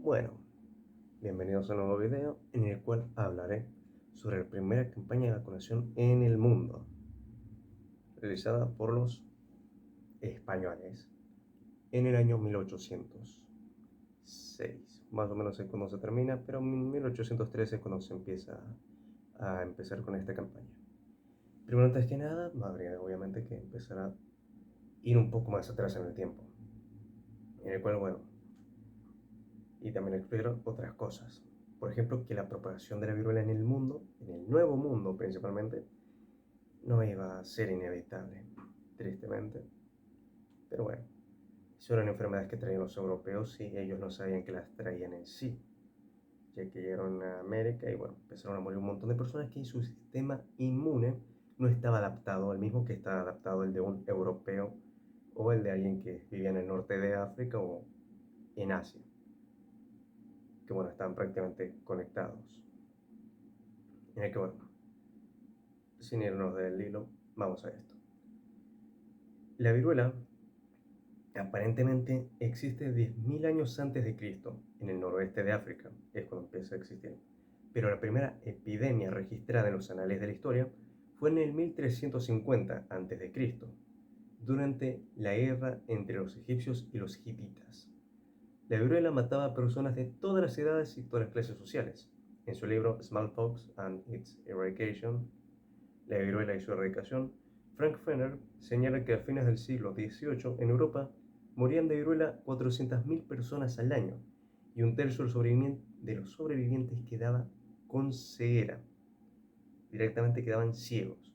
Bueno, bienvenidos a un nuevo video en el cual hablaré sobre la primera campaña de vacunación en el mundo, realizada por los españoles en el año 1806. Más o menos es cuando se termina, pero en 1813 es cuando se empieza a empezar con esta campaña. Primero, antes que nada, habría obviamente que empezar a ir un poco más atrás en el tiempo, en el cual, bueno, y también explicar otras cosas. Por ejemplo, que la propagación de la viruela en el mundo, en el nuevo mundo principalmente, no iba a ser inevitable, tristemente. Pero bueno, eso eran enfermedades que traían los europeos y ellos no sabían que las traían en sí, ya que llegaron a América y bueno, empezaron a morir un montón de personas que su sistema inmune no estaba adaptado al mismo que está adaptado el de un europeo o el de alguien que vivía en el norte de África o en Asia, que bueno, están prácticamente conectados. En el que bueno, sin irnos del hilo, vamos a esto. La viruela aparentemente existe 10.000 años antes de Cristo, en el noroeste de África, es cuando empieza a existir. Pero la primera epidemia registrada en los anales de la historia fue en el 1350 a.C., durante la guerra entre los egipcios y los hititas. La viruela mataba a personas de todas las edades y todas las clases sociales. En su libro Smallpox and its Eradication, La viruela y su erradicación, Frank Fenner señala que a fines del siglo XVIII en Europa morían de viruela 400.000 personas al año y un tercio de los sobrevivientes quedaba con ceguera, directamente quedaban ciegos.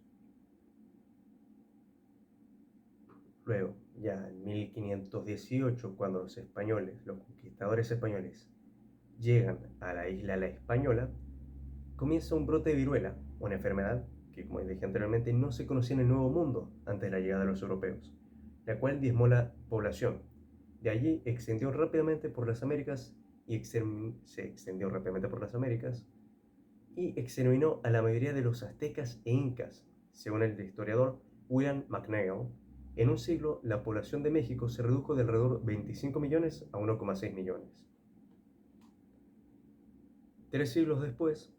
Luego, ya en 1518, cuando los españoles, los conquistadores españoles, llegan a la isla La Española, comienza un brote de viruela, una enfermedad que, como dije anteriormente, no se conocía en el Nuevo Mundo antes de la llegada de los europeos, la cual diezmó la población. De allí extendió rápidamente por las Américas y se extendió rápidamente por las Américas y exterminó a la mayoría de los aztecas e incas. Según el historiador William McNeill, en un siglo la población de México se redujo de alrededor 25 millones a 1,6 millones. 3 siglos después,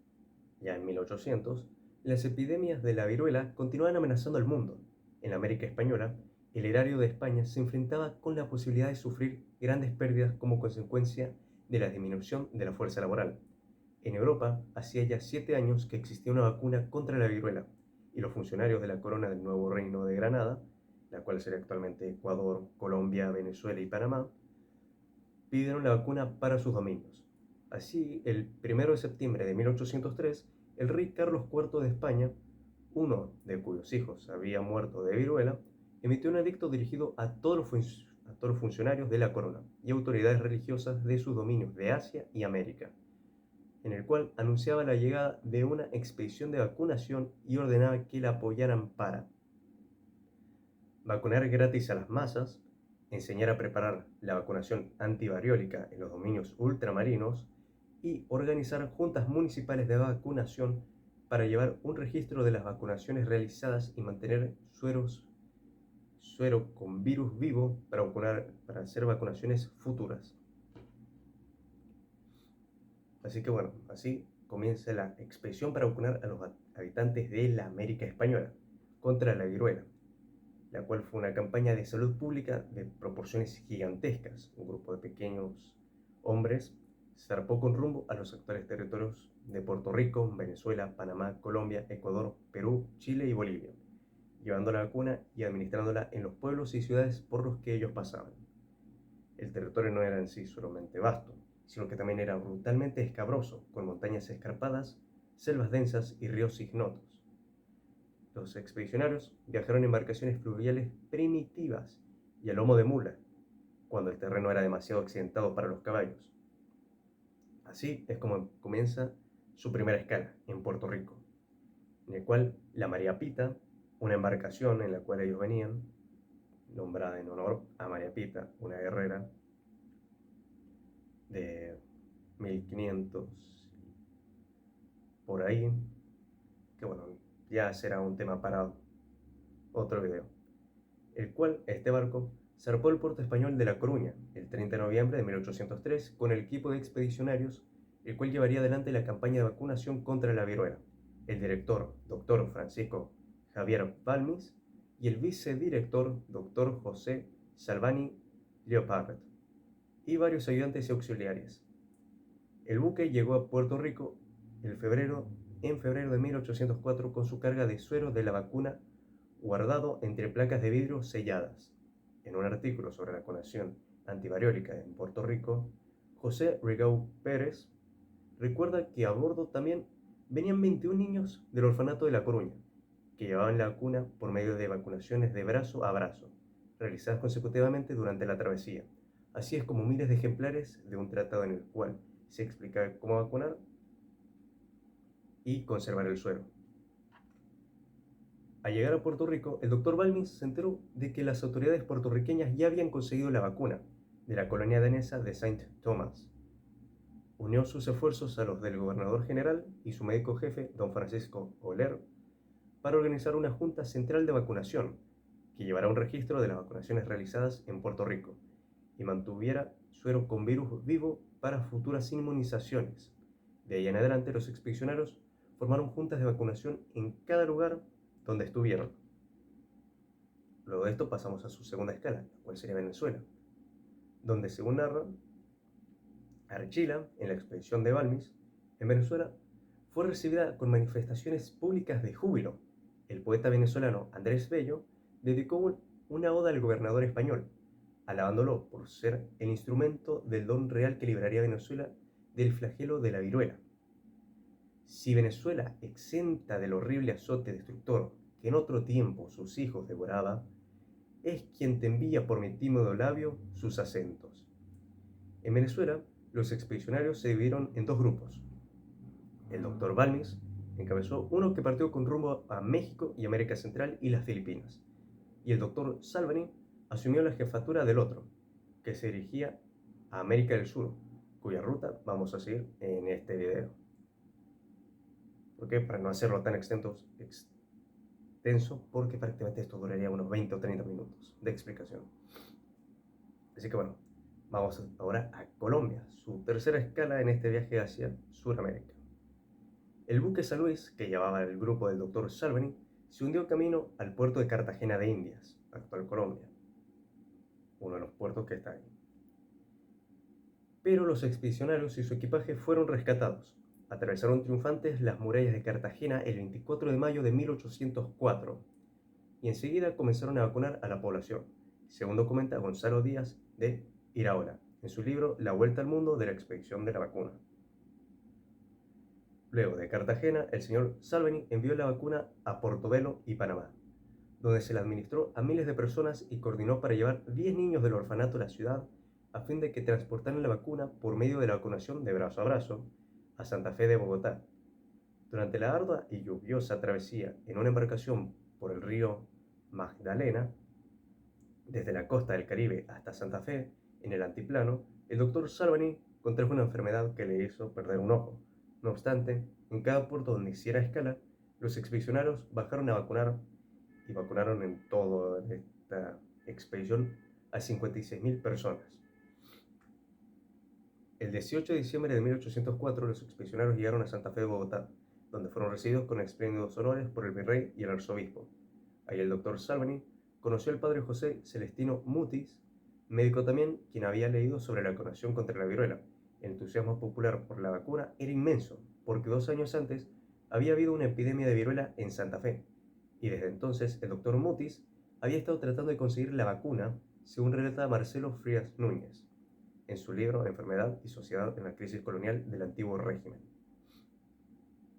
ya en 1800, las epidemias de la viruela continuaban amenazando al mundo. En la América Española, el erario de España se enfrentaba con la posibilidad de sufrir grandes pérdidas como consecuencia de la disminución de la fuerza laboral. En Europa, hacía ya 7 años que existía una vacuna contra la viruela, y los funcionarios de la Corona del Nuevo Reino de Granada, la cual sería actualmente Ecuador, Colombia, Venezuela y Panamá, pidieron la vacuna para sus dominios. Así, el 1 de septiembre de 1803, el rey Carlos IV de España, uno de cuyos hijos había muerto de viruela, emitió un edicto dirigido a todos los funcionarios de la corona y autoridades religiosas de sus dominios de Asia y América, en el cual anunciaba la llegada de una expedición de vacunación y ordenaba que la apoyaran para vacunar gratis a las masas, enseñar a preparar la vacunación antivariólica en los dominios ultramarinos y organizar juntas municipales de vacunación para llevar un registro de las vacunaciones realizadas y mantener suero con virus vivo para hacer vacunaciones futuras. Así que bueno, así comienza la expedición para vacunar a los habitantes de la América Española contra la viruela, la cual fue una campaña de salud pública de proporciones gigantescas. Un grupo de pequeños hombres zarpó con rumbo a los actuales territorios de Puerto Rico, Venezuela, Panamá, Colombia, Ecuador, Perú, Chile y Bolivia, llevando la vacuna y administrándola en los pueblos y ciudades por los que ellos pasaban. El territorio no era en sí solamente vasto, sino que también era brutalmente escabroso, con montañas escarpadas, selvas densas y ríos ignotos. Los expedicionarios viajaron en embarcaciones fluviales primitivas y a lomo de mula, cuando el terreno era demasiado accidentado para los caballos. Así es como comienza su primera escala en Puerto Rico, en el cual la María Pita, una embarcación en la cual ellos venían, nombrada en honor a María Pita, una guerrera de 1500 por ahí, que bueno, ya será un tema para otro video, el cual este barco zarpó el puerto español de La Coruña el 30 de noviembre de 1803 con el equipo de expedicionarios, el cual llevaría adelante la campaña de vacunación contra la viruela. El director, doctor Francisco Javier Balmis, y el vicedirector, doctor José Salvani Leopard, y varios ayudantes y auxiliares. El buque llegó a Puerto Rico en febrero de 1804 con su carga de suero de la vacuna guardado entre placas de vidrio selladas. En un artículo sobre la vacunación antivariólica en Puerto Rico, José Rigau Pérez recuerda que a bordo también venían 21 niños del orfanato de La Coruña, que llevaban la vacuna por medio de vacunaciones de brazo a brazo, realizadas consecutivamente durante la travesía. Así es como miles de ejemplares de un tratado en el cual se explica cómo vacunar y conservar el suero. Al llegar a Puerto Rico, el doctor Balmis se enteró de que las autoridades puertorriqueñas ya habían conseguido la vacuna de la colonia danesa de Saint Thomas. Unió sus esfuerzos a los del gobernador general y su médico jefe, don Francisco Oler, para organizar una junta central de vacunación que llevará un registro de las vacunaciones realizadas en Puerto Rico y mantuviera suero con virus vivo para futuras inmunizaciones. De ahí en adelante, los expedicionarios formaron juntas de vacunación en cada lugar donde estuvieron. Luego de esto pasamos a su segunda escala, la cual sería Venezuela, donde, según narra Archila, en la expedición de Balmis, en Venezuela, fue recibida con manifestaciones públicas de júbilo. El poeta venezolano Andrés Bello dedicó una oda al gobernador español, alabándolo por ser el instrumento del don real que libraría a Venezuela del flagelo de la viruela. Si Venezuela, exenta del horrible azote destructor que en otro tiempo sus hijos devoraba, es quien te envía por mi tímido labio sus acentos. En Venezuela, los expedicionarios se dividieron en dos grupos. El doctor Balmis encabezó uno que partió con rumbo a México y América Central y las Filipinas, y el doctor Salvani asumió la jefatura del otro, que se dirigía a América del Sur, cuya ruta vamos a seguir en este video. ¿Por qué? Para no hacerlo tan extenso, porque prácticamente esto duraría unos 20 o 30 minutos de explicación. Así que bueno, vamos ahora a Colombia, su tercera escala en este viaje hacia Sudamérica. El buque San Luis, que llevaba el grupo del Dr. Salvani, se hundió camino al puerto de Cartagena de Indias, actual Colombia, uno de los puertos que está ahí. Pero los expedicionarios y su equipaje fueron rescatados. Atravesaron triunfantes las murallas de Cartagena el 24 de mayo de 1804 y enseguida comenzaron a vacunar a la población, según documenta Gonzalo Díaz de Iraola en su libro La Vuelta al Mundo de la Expedición de la Vacuna. Luego de Cartagena, el señor Salvani envió la vacuna a Portobelo y Panamá, donde se la administró a miles de personas y coordinó para llevar 10 niños del orfanato a la ciudad a fin de que transportaran la vacuna por medio de la vacunación de brazo a brazo a Santa Fe de Bogotá. Durante la ardua y lluviosa travesía en una embarcación por el río Magdalena, desde la costa del Caribe hasta Santa Fe, en el altiplano, el doctor Salvani contrajo una enfermedad que le hizo perder un ojo. No obstante, en cada puerto donde hiciera escala, los expedicionarios bajaron a vacunar y vacunaron en toda esta expedición a 56.000 personas. El 18 de diciembre de 1804, los expedicionarios llegaron a Santa Fe de Bogotá, donde fueron recibidos con espléndidos honores por el virrey y el arzobispo. Ahí el doctor Salvani conoció al padre José Celestino Mutis, médico también, quien había leído sobre la vacunación contra la viruela. El entusiasmo popular por la vacuna era inmenso, porque 2 años antes había habido una epidemia de viruela en Santa Fe, y desde entonces el doctor Mutis había estado tratando de conseguir la vacuna, según relata Marcelo Frías Núñez en su libro Enfermedad y Sociedad en la Crisis Colonial del Antiguo Régimen.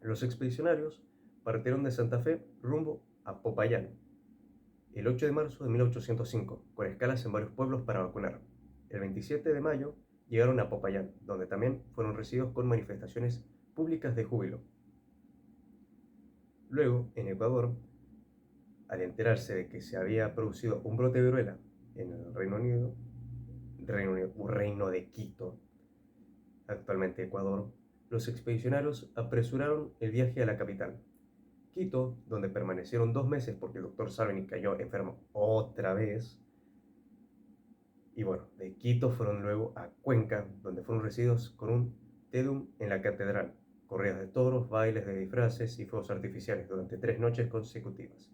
Los expedicionarios partieron de Santa Fe rumbo a Popayán el 8 de marzo de 1805, con escalas en varios pueblos para vacunar. El 27 de mayo llegaron a Popayán, donde también fueron recibidos con manifestaciones públicas de júbilo. Luego, en Ecuador, al enterarse de que se había producido un brote de viruela en el Reino de Quito, actualmente Ecuador, los expedicionarios apresuraron el viaje a la capital, Quito, donde permanecieron 2 meses porque el doctor Salvani cayó enfermo otra vez. Y bueno, de Quito fueron luego a Cuenca, donde fueron recibidos con un Te Deum en la catedral, corridas de toros, bailes de disfraces y fuegos artificiales durante 3 noches consecutivas.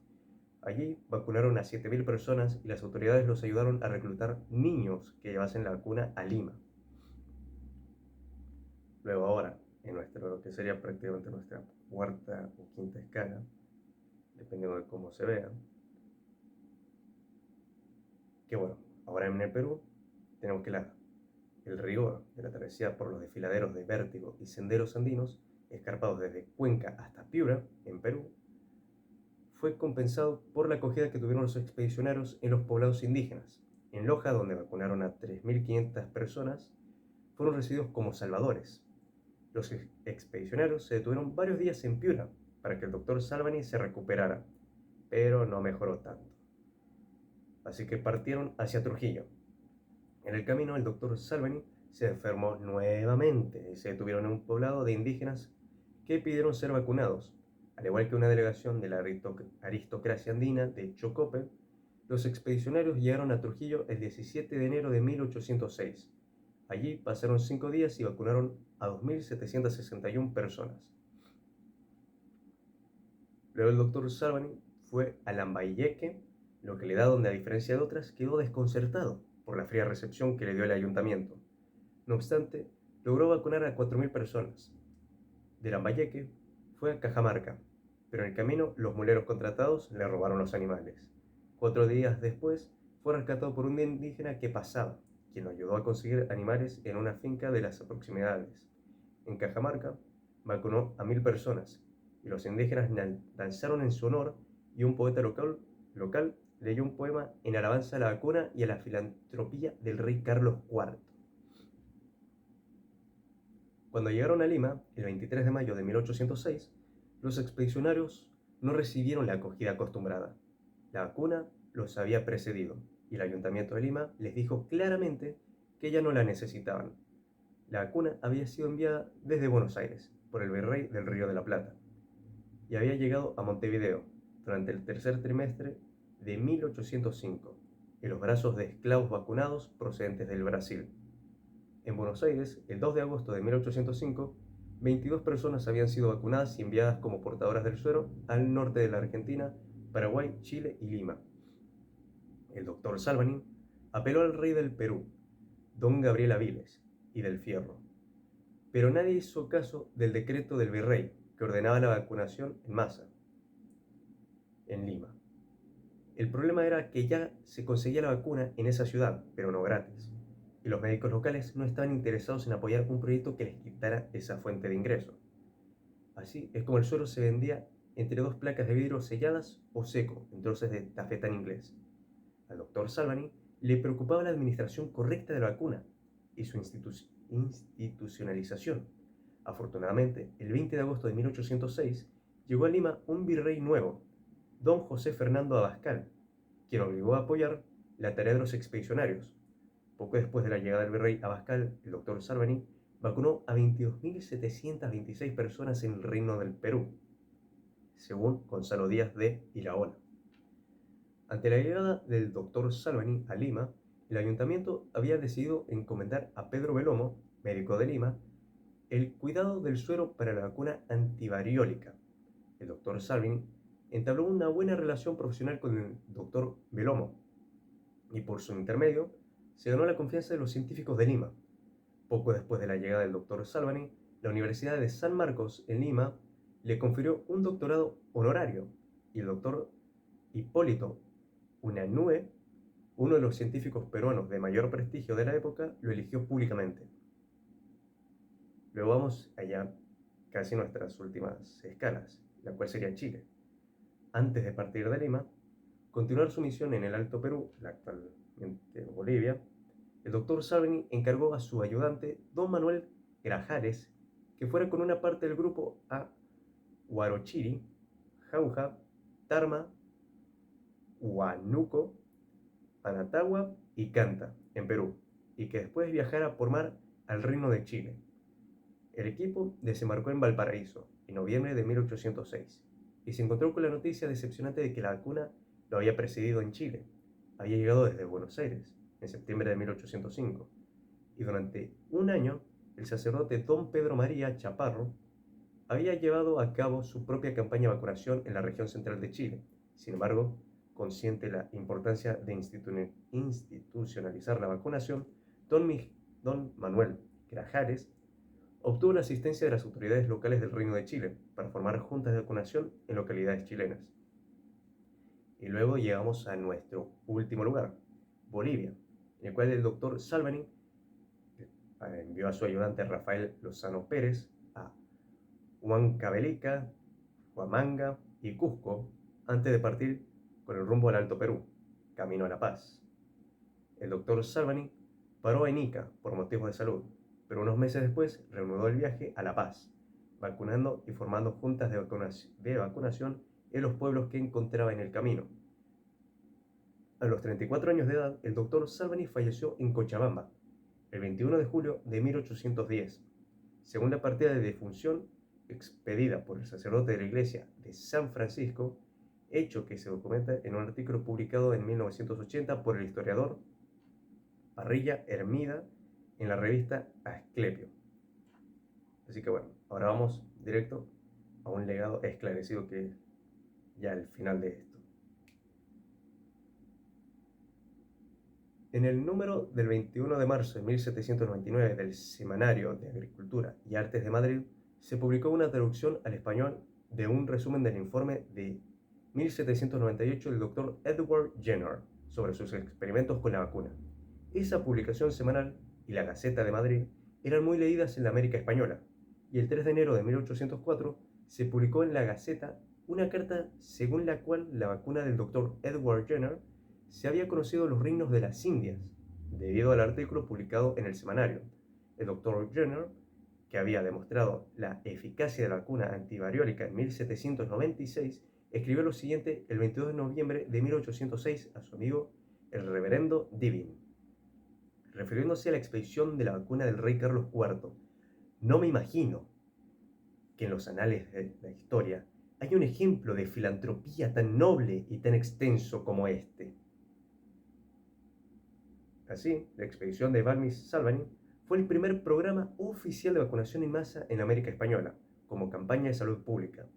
Allí vacunaron a 7.000 personas y las autoridades los ayudaron a reclutar niños que llevasen la vacuna a Lima. Luego ahora, en lo que sería prácticamente nuestra cuarta o quinta escala, dependiendo de cómo se vea, que bueno, ahora en el Perú tenemos que el rigor de la travesía por los desfiladeros de Vértigo y senderos andinos, escarpados desde Cuenca hasta Piura, en Perú, fue compensado por la acogida que tuvieron los expedicionarios en los poblados indígenas. En Loja, donde vacunaron a 3.500 personas, fueron recibidos como salvadores. Los expedicionarios se detuvieron varios días en Piura para que el doctor Salvani se recuperara, pero no mejoró tanto. Así que partieron hacia Trujillo. En el camino, el doctor Salvani se enfermó nuevamente y se detuvieron en un poblado de indígenas que pidieron ser vacunados. Al igual que una delegación de la aristocracia andina de Chocope, los expedicionarios llegaron a Trujillo el 17 de enero de 1806. Allí pasaron 5 días y vacunaron a 2.761 personas. Luego el doctor Salvani fue a Lambayeque, localidad donde, a diferencia de otras, quedó desconcertado por la fría recepción que le dio el ayuntamiento. No obstante, logró vacunar a 4.000 personas. De Lambayeque fue a Cajamarca, pero en el camino los muleros contratados le robaron los animales. 4 días después fue rescatado por un indígena que pasaba, quien lo ayudó a conseguir animales en una finca de las proximidades. En Cajamarca vacunó a 1.000 personas y los indígenas danzaron en su honor, y un poeta local leyó un poema en alabanza a la vacuna y a la filantropía del rey Carlos IV. Cuando llegaron a Lima, el 23 de mayo de 1806, los expedicionarios no recibieron la acogida acostumbrada. La vacuna los había precedido y el ayuntamiento de Lima les dijo claramente que ya no la necesitaban. La vacuna había sido enviada desde Buenos Aires por el virrey del Río de la Plata y había llegado a Montevideo durante el tercer trimestre de 1805 en los brazos de esclavos vacunados procedentes del Brasil. En Buenos Aires, el 2 de agosto de 1805, 22 personas habían sido vacunadas y enviadas como portadoras del suero al norte de la Argentina, Paraguay, Chile y Lima. El doctor Salvani apeló al rey del Perú, don Gabriel Aviles, y del Fierro, pero nadie hizo caso del decreto del virrey que ordenaba la vacunación en masa en Lima. El problema era que ya se conseguía la vacuna en esa ciudad, pero no gratis, y los médicos locales no estaban interesados en apoyar un proyecto que les quitara esa fuente de ingreso. Así es como el suero se vendía entre dos placas de vidrio selladas o seco en troces de tafetán inglés. Al doctor Salvani le preocupaba la administración correcta de la vacuna y su institucionalización. Afortunadamente, el 20 de agosto de 1806 llegó a Lima un virrey nuevo, don José Fernando Abascal, quien obligó a apoyar la tarea de los expedicionarios. Poco después de la llegada del virrey Abascal, el doctor Salvani vacunó a 22.726 personas en el Reino del Perú, según Gonzalo Díaz de Iraola. Ante la llegada del doctor Salvani a Lima, el ayuntamiento había decidido encomendar a Pedro Belomo, médico de Lima, el cuidado del suero para la vacuna antivariólica. El doctor Salvini entabló una buena relación profesional con el doctor Belomo y, por su intermedio, se ganó la confianza de los científicos de Lima. Poco después de la llegada del doctor Salvani, la Universidad de San Marcos en Lima le confirió un doctorado honorario y el doctor Hipólito Unanue, uno de los científicos peruanos de mayor prestigio de la época, lo eligió públicamente. Luego vamos allá, casi nuestras últimas escalas, la cual sería Chile. Antes de partir de Lima, continuar su misión en el Alto Perú, la actualmente Bolivia, el doctor Salvini encargó a su ayudante, don Manuel Grajales, que fuera con una parte del grupo a Huarochiri, Jauja, Tarma, Huánuco, Anatagua y Canta, en Perú, y que después viajara por mar al Reino de Chile. El equipo desembarcó en Valparaíso en noviembre de 1806 y se encontró con la noticia decepcionante de que la vacuna lo había precedido en Chile. Había llegado desde Buenos Aires. en septiembre de 1805, y durante un año el sacerdote don Pedro María Chaparro había llevado a cabo su propia campaña de vacunación en la región central de Chile. Sin embargo, consciente de la importancia de institucionalizar la vacunación, don Manuel Grajales obtuvo la asistencia de las autoridades locales del Reino de Chile para formar juntas de vacunación en localidades chilenas. Y luego llegamos a nuestro último lugar, Bolivia, en el cual el doctor Salvani envió a su ayudante Rafael Lozano Pérez a Huancavelica, Huamanga y Cusco antes de partir con el rumbo al Alto Perú, camino a La Paz. El doctor Salvani paró en Ica por motivos de salud, pero unos meses después reanudó el viaje a La Paz, vacunando y formando juntas de vacunación en los pueblos que encontraba en el camino. A los 34 años de edad, el doctor Salvani falleció en Cochabamba, el 21 de julio de 1810, según la partida de defunción expedida por el sacerdote de la iglesia de San Francisco, hecho que se documenta en un artículo publicado en 1980 por el historiador Parrilla Hermida en la revista Asclepio. Así que bueno, ahora vamos directo a un legado esclarecido que es ya el final de esto. En el número del 21 de marzo de 1799 del Semanario de Agricultura y Artes de Madrid se publicó una traducción al español de un resumen del informe de 1798 del Dr. Edward Jenner sobre sus experimentos con la vacuna. Esa publicación semanal y la Gaceta de Madrid eran muy leídas en la América española, y el 3 de enero de 1804 se publicó en la Gaceta una carta según la cual la vacuna del Dr. Edward Jenner se había conocido los reinos de las Indias, debido al artículo publicado en el semanario. El Dr. Jenner, que había demostrado la eficacia de la vacuna antivariólica en 1796, escribió lo siguiente el 22 de noviembre de 1806 a su amigo el reverendo Divin, refiriéndose a la expedición de la vacuna del rey Carlos IV. No me imagino que en los anales de la historia hay un ejemplo de filantropía tan noble y tan extenso como este. Así, la expedición de Balmis Salvani fue el primer programa oficial de vacunación en masa en América Española, como campaña de salud pública.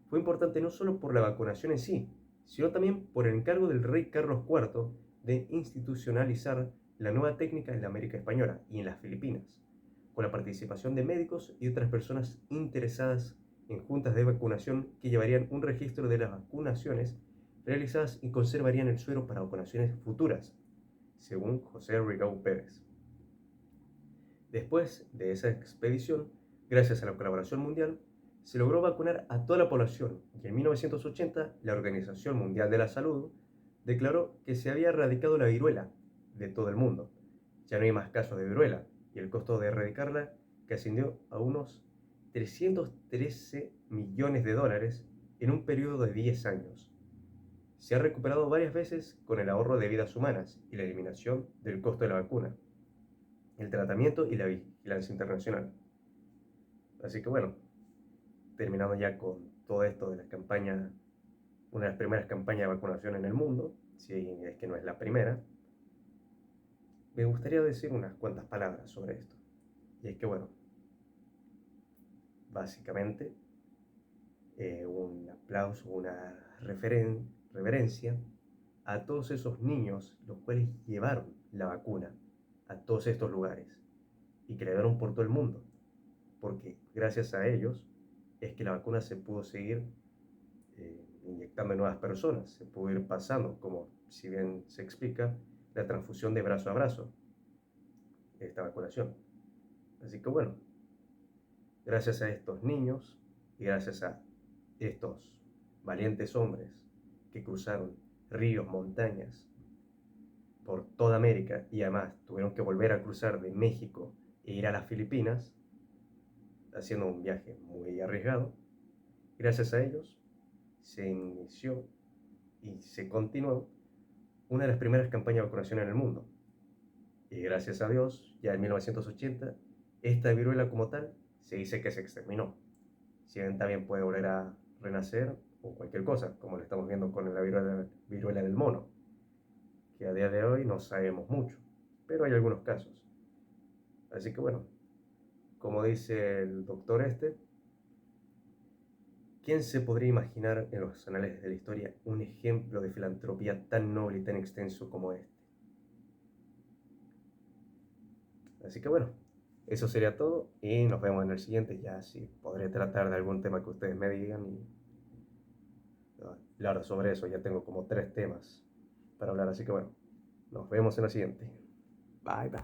Fue importante no solo por la vacunación en sí, sino también por el encargo del rey Carlos IV de institucionalizar la nueva técnica en la América Española y en las Filipinas, con la participación de médicos y otras personas interesadas en juntas de vacunación que llevarían un registro de las vacunaciones realizadas y conservarían el suero para vacunaciones futuras, según José Rigau Pérez. Después de esa expedición, gracias a la colaboración mundial, se logró vacunar a toda la población y en 1980 la Organización Mundial de la Salud declaró que se había erradicado la viruela de todo el mundo. Ya no hay más casos de viruela y el costo de erradicarla que ascendió a unos 313 millones de dólares en un periodo de 10 años. Se ha recuperado varias veces con el ahorro de vidas humanas y la eliminación del costo de la vacuna, el tratamiento y la vigilancia internacional. Así que bueno, terminando ya con todo esto de las campañas, una de las primeras campañas de vacunación en el mundo, si es que no es la primera, me gustaría decir unas cuantas palabras sobre esto. Y es que bueno, básicamente un aplauso, una reverencia a todos esos niños los cuales llevaron la vacuna a todos estos lugares y que la llevaron por todo el mundo, porque gracias a ellos es que la vacuna se pudo seguir inyectando en nuevas personas, se pudo ir pasando, como si bien se explica, la transfusión de brazo a brazo, esta vacunación. Así que bueno, gracias a estos niños y gracias a estos valientes hombres que cruzaron ríos, montañas, por toda América y además tuvieron que volver a cruzar de México e ir a las Filipinas, haciendo un viaje muy arriesgado. Gracias a ellos se inició y se continuó una de las primeras campañas de vacunación en el mundo. Y gracias a Dios, ya en 1980, esta viruela como tal se dice que se exterminó. Si bien también puede volver a renacer o cualquier cosa, como lo estamos viendo con la viruela del mono, que a día de hoy no sabemos mucho. pero hay algunos casos. Así que bueno, como dice el doctor este, ¿quién se podría imaginar en los anales de la historia un ejemplo de filantropía tan noble y tan extenso como este? Así que bueno, eso sería todo y nos vemos en el siguiente. Ya sí podré tratar de algún tema que ustedes me digan y hablar sobre eso. Ya tengo como 3 temas para hablar, así que bueno, nos vemos en la siguiente. Bye bye.